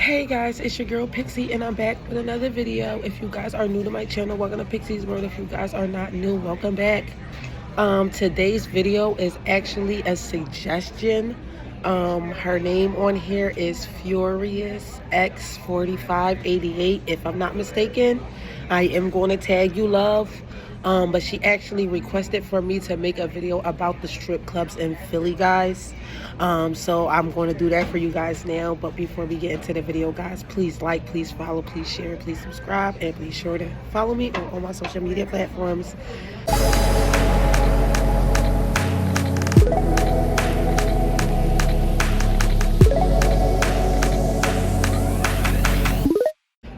Hey guys, it's your girl Pixie and I'm back with another video. If you guys are new to my channel, welcome to Pixie's World. If you guys are not new, welcome back. Today's video is actually a suggestion. Her name on here is Furious X4588, if I'm not mistaken. I am going to tag you, love. But she actually requested for me to make a video about the strip clubs in Philly, guys. So I'm going to do that for you guys now. But before we get into the video, guys, please like, please follow, please share, please subscribe, and be sure to follow me on all my social media platforms.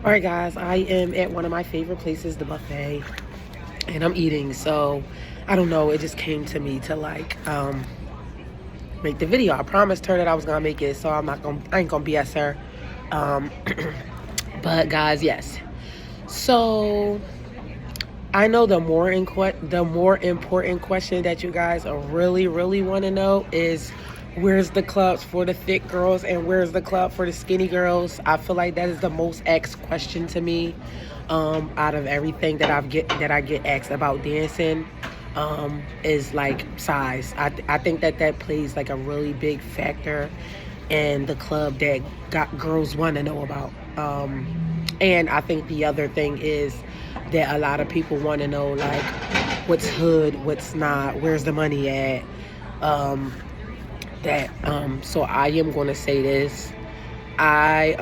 Alright guys, I am at one of my favorite places, the buffet, and I'm eating. So I don't know, it just came to me to like make the video. I promised her that I was gonna make it, so I ain't gonna BS her. But guys, yes, so I know the more important question that you guys really want to know is, where's the clubs for the thick girls and where's the club for the skinny girls? I feel like that is the most asked question to me out of everything that I get asked about dancing, is like size. I think that plays like a really big factor in the club that girls want to know about. And I think the other thing is that a lot of people want to know like what's hood, what's not, where's the money at. So I am going to say this. I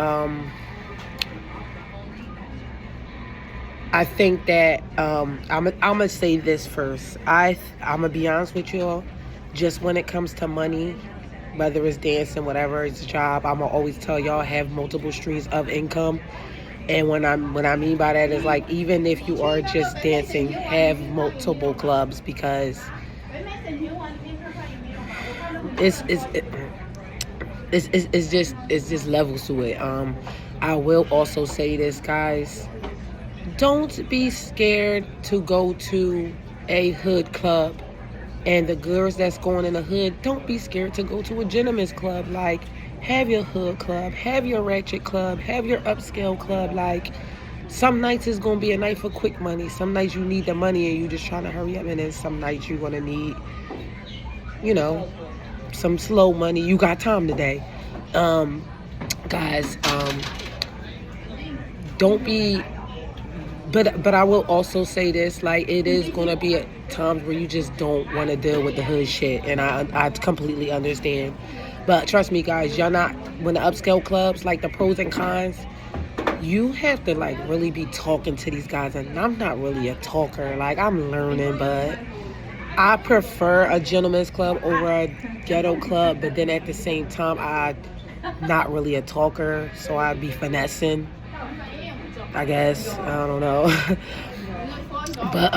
think that I'm gonna say this first. I'm gonna be honest with y'all. Just when it comes to money, whether it's dancing, whatever, it's a job, I'm gonna always tell y'all have multiple streams of income. And what I mean by that is like, even if you are just dancing, have multiple clubs, because it's just levels to it. I will also say this, guys. Don't be scared to go to a hood club. And the girls that's going in the hood, don't be scared to go to a gentleman's club. Like, have your hood club, have your ratchet club, have your upscale club. Like, some nights it's going to be a night for quick money. Some nights you need the money and you just trying to hurry up. And then some nights you're going to need, you know, some slow money. You got time today. Guys, don't be... But I will also say this, like, it is going to be at times where you just don't want to deal with the hood shit. And I completely understand. But trust me, guys, y'all not, when the upscale clubs, like the pros and cons, you have to, like, really be talking to these guys. And I'm not really a talker. Like, I'm learning, but I prefer a gentleman's club over a ghetto club. But then at the same time, I'm not really a talker. So I'd be finessing, I guess. I don't know. But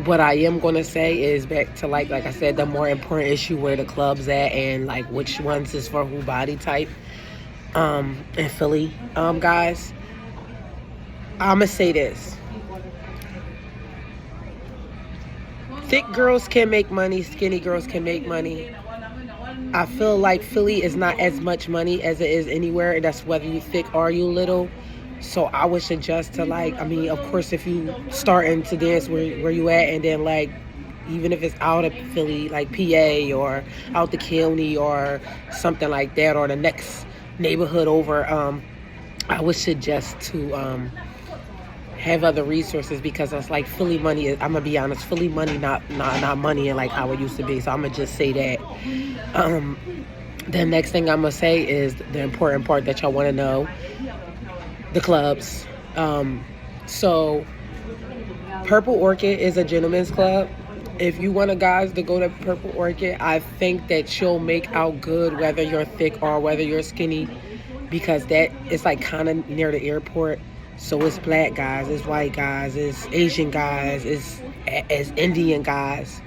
what I am going to say is back to like I said, the more important issue, where the club's at and like which ones is for who body type in Philly. Guys, I'm going to say this. Thick girls can make money, skinny girls can make money. I feel like Philly is not as much money as it is anywhere. That's whether you thick or you little. So I would suggest to, like, I mean, of course, if you starting to dance where you at, and then, like, even if it's out of Philly, like PA or out the county or something like that, or the next neighborhood over, I would suggest to have other resources, because it's like Philly money is, I'm gonna be honest, Philly money not money and like how it used to be. So I'm gonna just say that. The next thing I'm gonna say is the important part that y'all want to know. The clubs. So Purple Orchid is a gentleman's club. If you want a guys to go to Purple Orchid, I think that you'll make out good whether you're thick or whether you're skinny, because that it's like kind of near the airport. So it's black guys, it's white guys, it's Asian guys, it's Indian guys.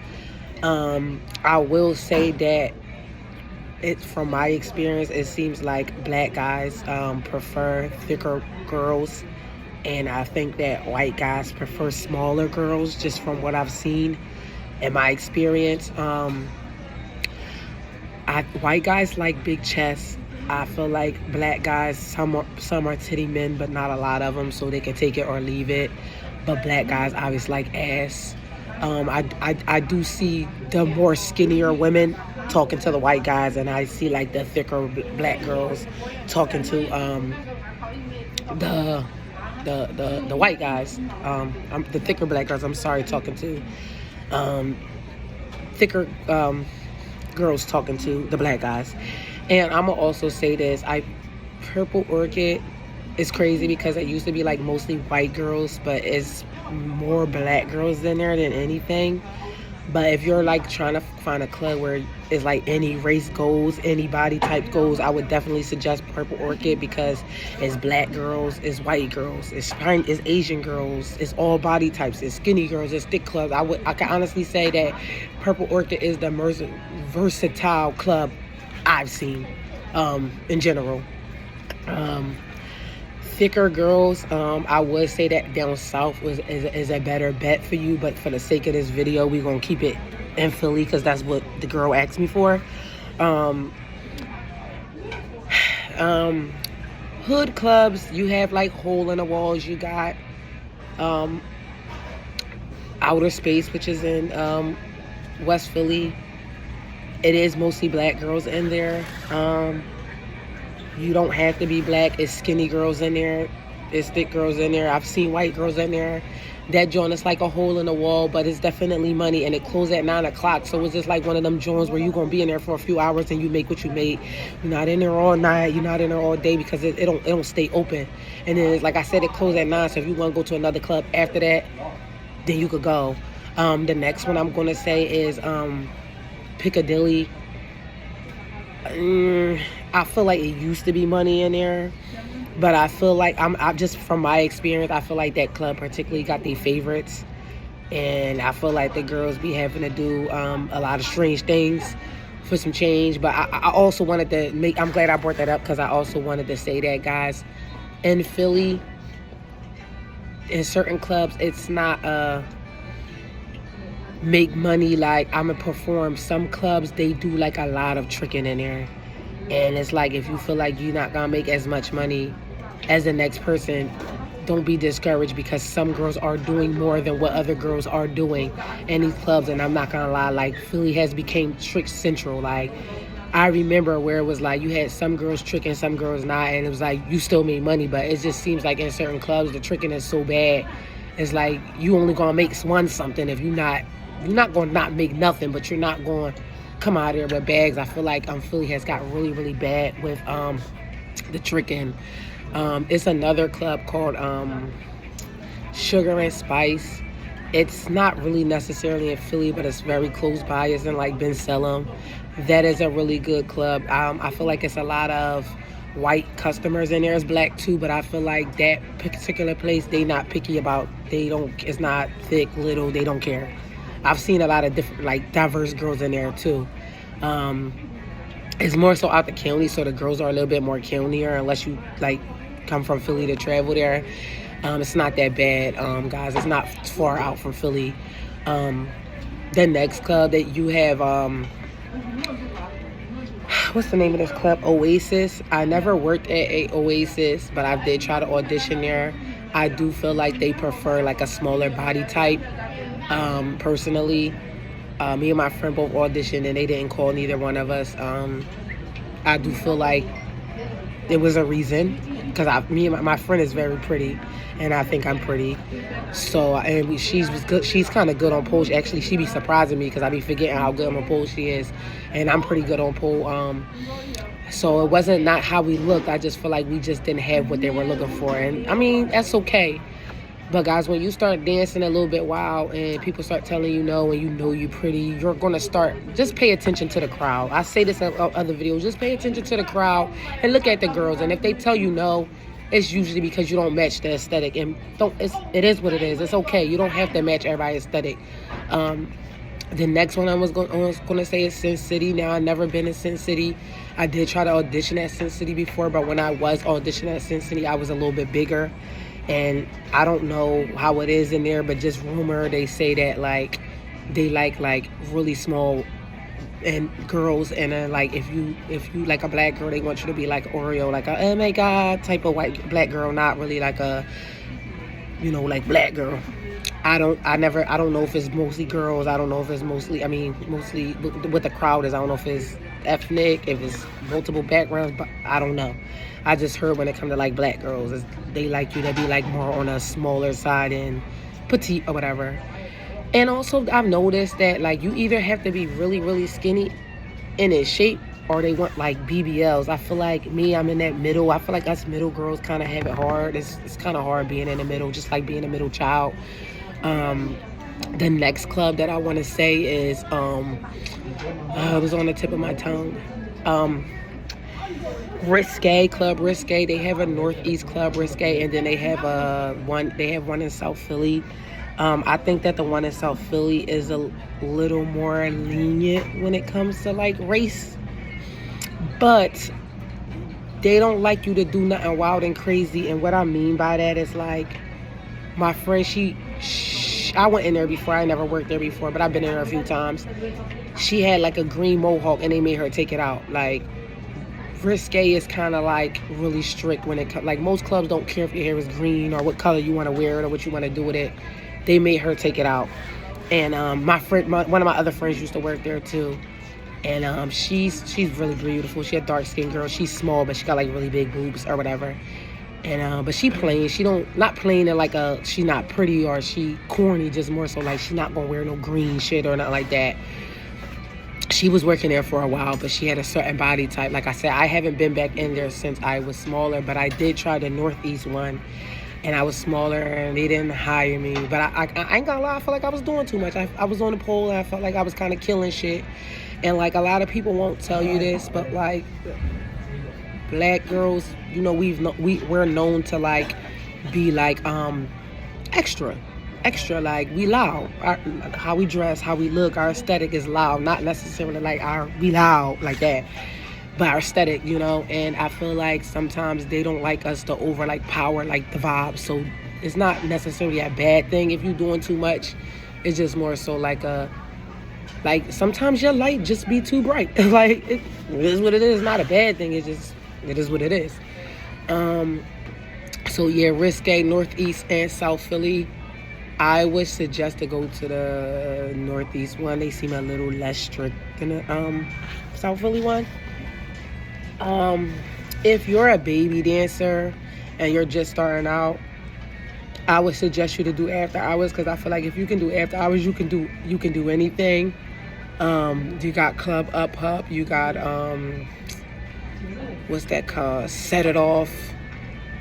I will say that from my experience, it seems like black guys prefer thicker girls, and I think that white guys prefer smaller girls, just from what I've seen in my experience. White guys like big chests. I feel like black guys, some are titty men, but not a lot of them, so they can take it or leave it. But black guys obviously like ass. I do see the more skinnier women talking to the white guys, and I see like the thicker black girls talking to the white guys. The thicker black girls, I'm sorry, talking to thicker girls talking to the black guys. And I'm gonna also say this: Purple Orchid is crazy because it used to be like mostly white girls, but it's more black girls in there than anything. But if you're like trying to find a club where it's like any race goes, any body type goes, I would definitely suggest Purple Orchid because it's black girls, it's white girls, it's Asian girls, it's all body types, it's skinny girls, it's thick clubs. I can honestly say that Purple Orchid is the most versatile club I've seen in general. Thicker girls, I would say that down south is a better bet for you, but for the sake of this video, we're gonna keep it in Philly because that's what the girl asked me for. Hood clubs, you have like Hole in the Walls, you got Outer Space, which is in West Philly. It is mostly black girls in there. You don't have to be black. It's skinny girls in there. It's thick girls in there. I've seen white girls in there. That joint is like a hole in the wall, but it's definitely money, and it closed at 9 o'clock. So it's just like one of them joints where you're going to be in there for a few hours and you make what you made. You're not in there all night. You're not in there all day because it don't stay open. And then, like I said, it closed at 9. So if you want to go to another club after that, then you could go. The next one I'm going to say is Piccadilly. I feel like it used to be money in there, but I feel like I just from my experience, I feel like that club particularly got their favorites, and I feel like the girls be having to do a lot of strange things for some change. But I also wanted to I'm glad I brought that up because I also wanted to say that, guys, in Philly, in certain clubs, it's not make money like I'm gonna perform. Some clubs, they do like a lot of tricking in there, and it's like if you feel like you're not gonna make as much money as the next person, don't be discouraged because some girls are doing more than what other girls are doing in these clubs. And I'm not gonna lie, like Philly has become trick central. Like I remember where it was like you had some girls tricking, some girls not, and it was like you still made money. But it just seems like in certain clubs the tricking is so bad, it's like you only gonna make one something if you're not going to not make nothing, but you're not going to come out here with bags. I feel like Philly has got really, really bad with the tricking. It's another club called Sugar and Spice. It's not really necessarily in Philly, but it's very close by. It's in like Ben Salem. That is a really good club. I feel like it's a lot of white customers in there. It's black too, but I feel like that particular place, they not picky about, it's not thick, little, they don't care. I've seen a lot of different, like, diverse girls in there, too. It's more so out the county, so the girls are a little bit more countier, unless you, like, come from Philly to travel there. It's not that bad, guys. It's not far out from Philly. The next club that you have, what's the name of this club? Oasis. I never worked at a Oasis, but I did try to audition there. I do feel like they prefer, like, a smaller body type. Personally, me and my friend both auditioned and they didn't call neither one of us. I do feel like there was a reason because my friend is very pretty and I think I'm pretty. So she's good. She's kind of good on pole. Actually, she be surprising me because I be forgetting how good on pole she is, and I'm pretty good on pole. So it wasn't not how we looked. I just feel like we just didn't have what they were looking for, and I mean that's okay. But guys, when you start dancing a little bit wild and people start telling you no and you know you're pretty, you're going to start, just pay attention to the crowd. I say this in other videos, just pay attention to the crowd and look at the girls. And if they tell you no, it's usually because you don't match the aesthetic. And it is what it is. It's okay. You don't have to match everybody's aesthetic. The next one I was going to say is Sin City. Now, I've never been in Sin City. I did try to audition at Sin City before, but when I was auditioning at Sin City, I was a little bit bigger. And I don't know how it is in there, but just rumor, they say that like they like really small and girls, and like if you like a black girl, they want you to be like Oreo, like a oh my god type of white black girl, not really like a, you know, like black girl. I don't know if it's mostly girls. I don't know if it's mostly, I mean, mostly what the crowd is. I don't know if it's ethnic, if it's multiple backgrounds, but I don't know. I just heard when it comes to like black girls, they like you to be like more on a smaller side and petite or whatever. And also I've noticed that like you either have to be really, really skinny and in shape, or they want like BBLs. I feel like me, I'm in that middle. I feel like us middle girls kind of have it hard. It's kind of hard being in the middle, just like being a middle child. The next club that I want to say is it was on the tip of my tongue. Risqué, Club Risqué. They have a Northeast Club Risqué, and then they have one in South Philly. I think that the one in South Philly is a little more lenient when it comes to like race, but they don't like you to do nothing wild and crazy. And what I mean by that is like my friend, I went in there before. I never worked there before, but I've been in there a few times. She had like a green mohawk, and they made her take it out. Like, Risqué is kind of like really strict when it comes. Like, most clubs don't care if your hair is green or what color you want to wear it or what you want to do with it. They made her take it out. And one of my other friends used to work there too. And she's really beautiful. She's a dark skinned girl. She's small, but she got like really big boobs or whatever. And but she plain. She not plain in like she's not pretty or she corny, just more so like she's not gonna wear no green shit or nothing like that. She was working there for a while, but she had a certain body type. Like I said, I haven't been back in there since I was smaller, but I did try the Northeast one, and I was smaller, and they didn't hire me. But I ain't gonna lie, I felt like I was doing too much. I was on the pole, and I felt like I was kind of killing shit. And like a lot of people won't tell you this, but like black girls, you know, we're known to like be like extra, like we loud. How we dress, how we look, our aesthetic is loud. Not necessarily like we loud like that, but our aesthetic, you know. And I feel like sometimes they don't like us to over like power like the vibe. So it's not necessarily a bad thing if you're doing too much. It's just more so like sometimes your light just be too bright. Like it is what it is. It's not a bad thing. It is what it is. So yeah, Risqué, Northeast and South Philly. I would suggest to go to the Northeast one. They seem a little less strict than the South Philly one. If you're a baby dancer and you're just starting out, I would suggest you to do after hours, because I feel like if you can do after hours, you can do anything. You got Club Up, you got what's that called? Set It Off.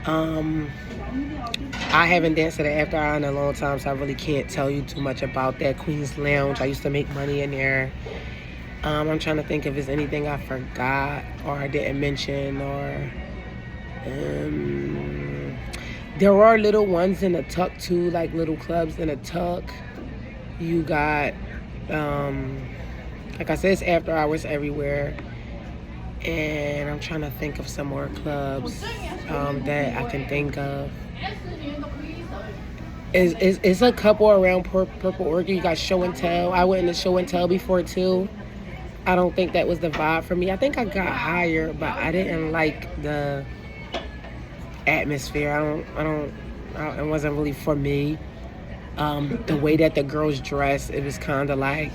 I haven't danced at an after hour in a long time, so I really can't tell you too much about that. Queen's Lounge, I used to make money in there. I'm trying to think if there's anything I forgot or I didn't mention, or there are little ones in the tuck too, like little clubs in the tuck. You got like I said, it's after hours everywhere. And I'm trying to think of some more clubs that I can think of. It's a couple around Purple Orchid. You got Show and Tell. I went into Show and Tell before too. I don't think that was the vibe for me. I think I got hired, but I didn't like the atmosphere. It wasn't really for me. The way that the girls dress, it was kind of like,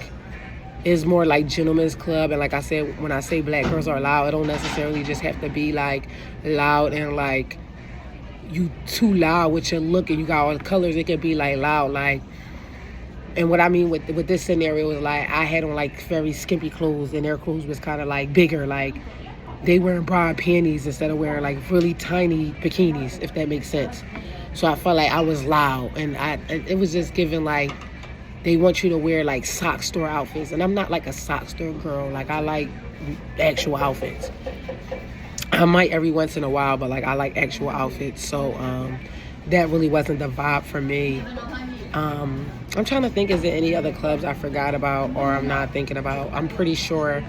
it's more like gentleman's club. And like I said, when I say black girls are loud, it don't necessarily just have to be like loud and like you too loud with your look and you got all the colors. It could be like loud, like, and what I mean with this scenario is like I had on like very skimpy clothes and their clothes was kind of like bigger, like they wearing broad panties instead of wearing like really tiny bikinis, if that makes sense. So I felt like I was loud, and it was just giving like they want you to wear like sock store outfits, and I'm not like a sock store girl. Like I like actual outfits. I might every once in a while, but like I like actual outfits. So that really wasn't the vibe for me. I'm trying to think, is there any other clubs I forgot about or I'm not thinking about? I'm pretty sure,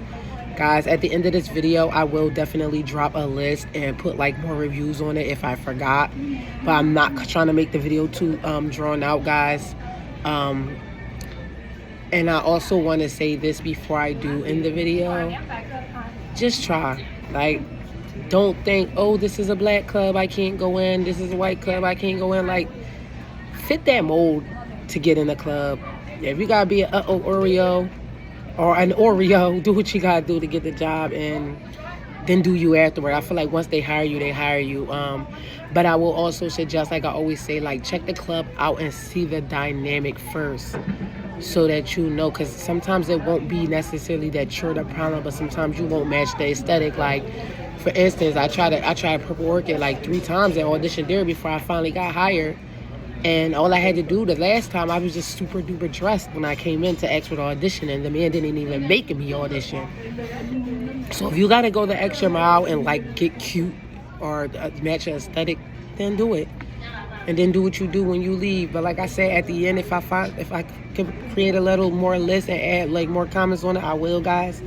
guys, at the end of this video, I will definitely drop a list and put like more reviews on it if I forgot. But I'm not trying to make the video too drawn out, guys. And I also want to say this before I do end the video. Just try. Like, don't think, oh, this is a black club, I can't go in. This is a white club, I can't go in. Like, fit that mold to get in the club. If you gotta be an Oreo or an Oreo, do what you gotta do to get the job, and then do you afterward. I feel like once they hire you, they hire you. But I will also suggest, like I always say, like, check the club out and see the dynamic first, so that you know, because sometimes it won't be necessarily that you're the problem, but sometimes you won't match the aesthetic. Like, for instance, I tried Purple Orchid like 3 times and auditioned there before I finally got hired. And all I had to do the last time, I was just super duper dressed when I came in to ask for the audition, and the man didn't even make me audition. So if you gotta go the extra mile and like get cute or match your aesthetic, then do it. And then do what you do when you leave. But like I said, at the end, if I can create a little more list and add like more comments on it, I will, guys.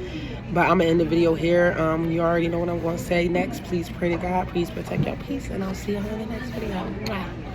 But I'm gonna end the video here. You already know what I'm gonna say next. Please pray to God. Please protect your peace, and I'll see you in the next video. Mwah.